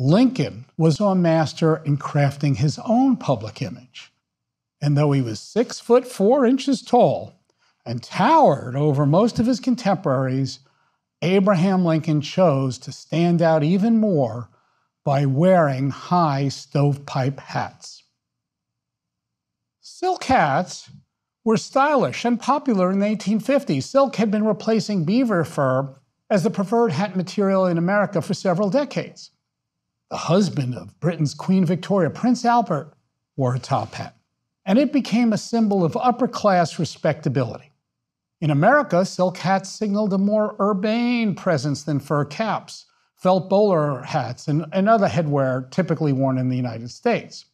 Lincoln was a master in crafting his own public image. And though he was 6 foot 4 inches tall and towered over most of his contemporaries, Abraham Lincoln chose to stand out even more by wearing high stovepipe hats. Silk hats were stylish and popular in the 1850s. Silk had been replacing beaver fur as the preferred hat material in America for several decades. The husband of Britain's Queen Victoria, Prince Albert, wore a top hat, and it became a symbol of upper-class respectability. In America, silk hats signaled a more urbane presence than fur caps, felt bowler hats, and other headwear typically worn in the United States.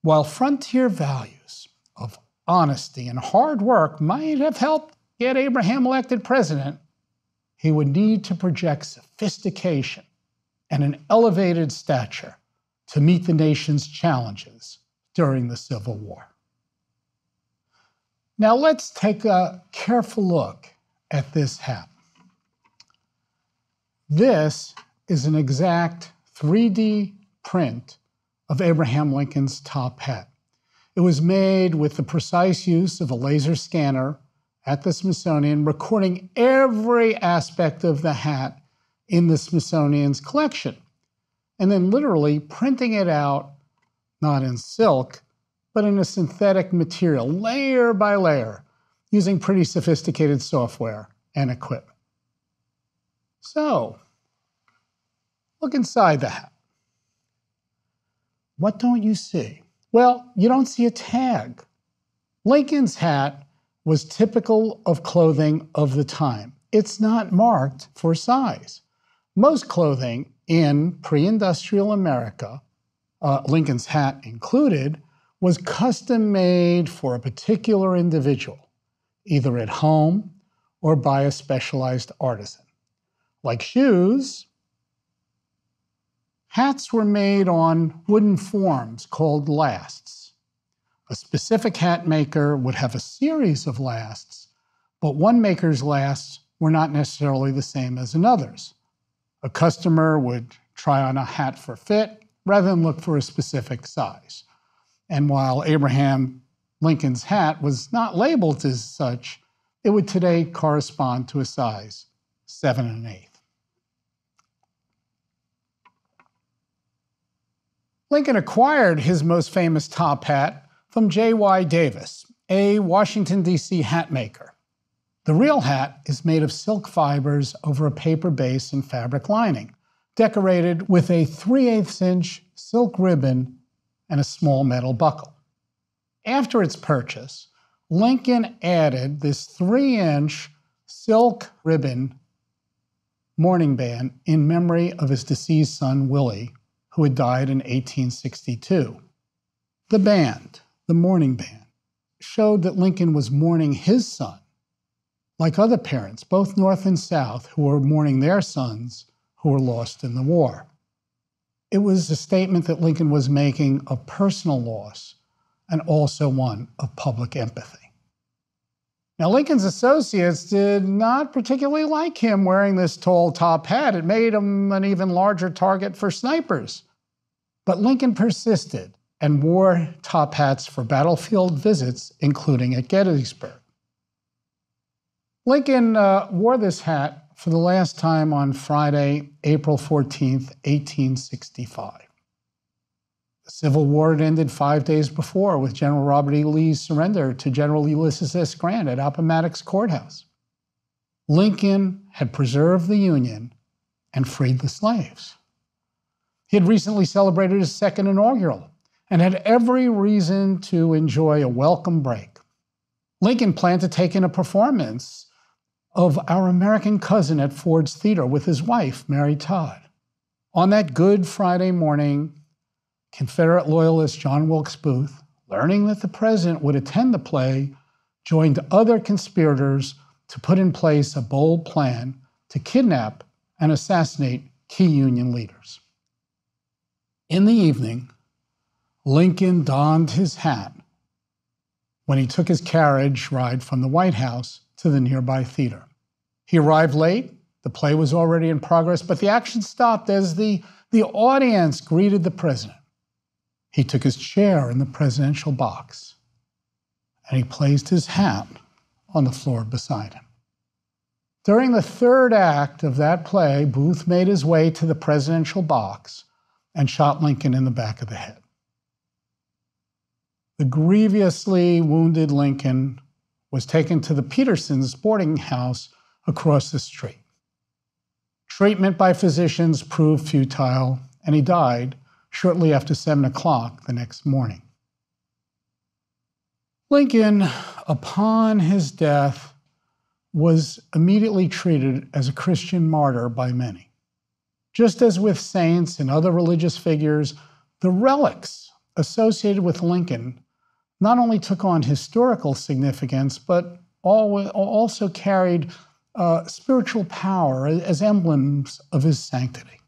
While frontier values of honesty and hard work might have helped get Abraham elected president, he would need to project sophistication and an elevated stature to meet the nation's challenges during the Civil War. Now let's take a careful look at this hat. This is an exact 3D print of Abraham Lincoln's top hat. It was made with the precise use of a laser scanner at the Smithsonian, recording every aspect of the hat in the Smithsonian's collection, and then literally printing it out, not in silk, but in a synthetic material, layer by layer, using pretty sophisticated software and equipment. So, look inside the hat. What don't you see? Well, you don't see a tag. Lincoln's hat was typical of clothing of the time. It's not marked for size. Most clothing in pre-industrial America, Lincoln's hat included, was custom made for a particular individual, either at home or by a specialized artisan. Like shoes, hats were made on wooden forms called lasts. A specific hat maker would have a series of lasts, but one maker's lasts were not necessarily the same as another's. A customer would try on a hat for fit rather than look for a specific size. And while Abraham Lincoln's hat was not labeled as such, it would today correspond to a size 7 1/8. Lincoln acquired his most famous top hat from J.Y. Davis, a Washington, D.C. hat maker. The real hat is made of silk fibers over a paper base and fabric lining, decorated with a 3/8 inch silk ribbon and a small metal buckle. After its purchase, Lincoln added this 3-inch silk ribbon mourning band in memory of his deceased son, Willie, who had died in 1862. The band, the mourning band, showed that Lincoln was mourning his son, like other parents, both North and South, who were mourning their sons who were lost in the war. It was a statement that Lincoln was making of personal loss and also one of public empathy. Now, Lincoln's associates did not particularly like him wearing this tall top hat. It made him an even larger target for snipers. But Lincoln persisted and wore top hats for battlefield visits, including at Gettysburg. Lincoln wore this hat for the last time on Friday, April 14th, 1865. The Civil War had ended 5 days before with General Robert E. Lee's surrender to General Ulysses S. Grant at Appomattox Courthouse. Lincoln had preserved the Union and freed the slaves. He had recently celebrated his second inaugural and had every reason to enjoy a welcome break. Lincoln planned to take in a performance of Our American Cousin at Ford's Theater with his wife, Mary Todd. On that Good Friday morning, Confederate loyalist John Wilkes Booth, learning that the president would attend the play, joined other conspirators to put in place a bold plan to kidnap and assassinate key Union leaders. In the evening, Lincoln donned his hat when he took his carriage ride from the White House to the nearby theater. He arrived late. The play was already in progress, but the action stopped as the The audience greeted the president. He took his chair in the presidential box, and he placed his hat on the floor beside him. During the third act of that play, Booth made his way to the presidential box and shot Lincoln in the back of the head. The grievously wounded Lincoln was taken to the Petersons' boarding house across the street. Treatment by physicians proved futile, and he died shortly after 7 o'clock the next morning. Lincoln, upon his death, was immediately treated as a Christian martyr by many. Just as with saints and other religious figures, the relics associated with Lincoln not only took on historical significance, but also carried spiritual power as emblems of his sanctity.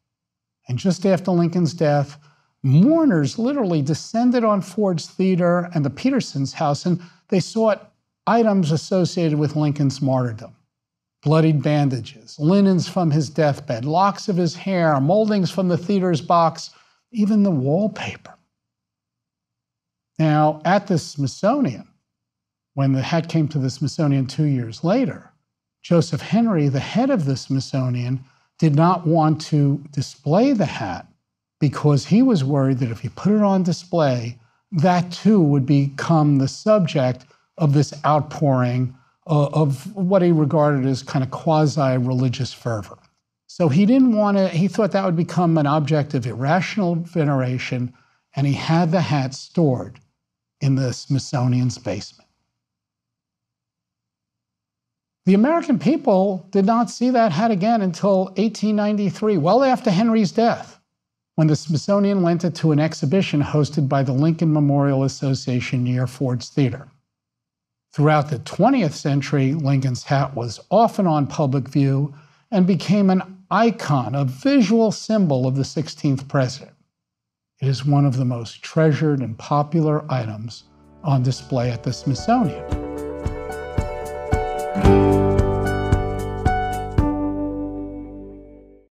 And just after Lincoln's death, mourners literally descended on Ford's Theater and the Petersons' house, and they sought items associated with Lincoln's martyrdom. Bloodied bandages, linens from his deathbed, locks of his hair, moldings from the theater's box, even the wallpaper. Now, at the Smithsonian, when the hat came to the Smithsonian 2 years later, Joseph Henry, the head of the Smithsonian, did not want to display the hat because he was worried that if he put it on display, that too would become the subject of this outpouring of what he regarded as kind of quasi-religious fervor. So he thought that would become an object of irrational veneration, and he had the hat stored in the Smithsonian's basement. The American people did not see that hat again until 1893, well after Henry's death, when the Smithsonian lent it to an exhibition hosted by the Lincoln Memorial Association near Ford's Theater. Throughout the 20th century, Lincoln's hat was often on public view and became an icon, a visual symbol of the 16th president. It is one of the most treasured and popular items on display at the Smithsonian.